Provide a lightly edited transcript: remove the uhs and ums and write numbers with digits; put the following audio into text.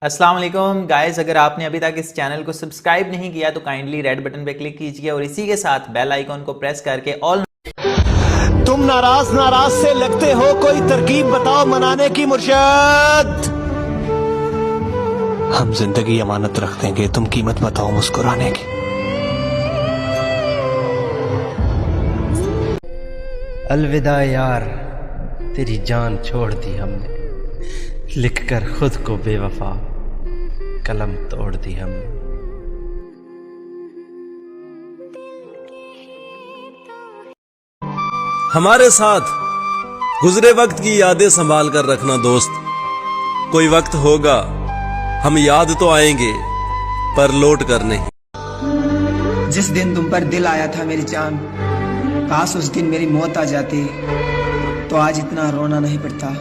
अस्सलाम वालेकुम गाइस, अगर आपने अभी तक इस चैनल को सब्सक्राइब नहीं किया तो काइंडली रेड बटन पे क्लिक कीजिए और इसी के साथ बेल आइकॉन को प्रेस करके ऑल। तुम नाराज से लगते हो, कोई तरकीब बताओ मनाने की मुर्शद। हम जिंदगी अमानत रख देंगे, तुम कीमत बताओ मुस्कुराने की। अलविदा यार, तेरी जान छोड़ दी हमने, लिखकर खुद को बेवफा कलम तोड़ दी हमने। हमारे साथ गुजरे वक्त की यादें संभाल कर रखना दोस्त। कोई वक्त होगा हम याद तो आएंगे पर लौट कर नहीं। जिस दिन तुम पर दिल आया था मेरी जान, काश उस दिन मेरी मौत आ जाती तो आज इतना रोना नहीं पड़ता।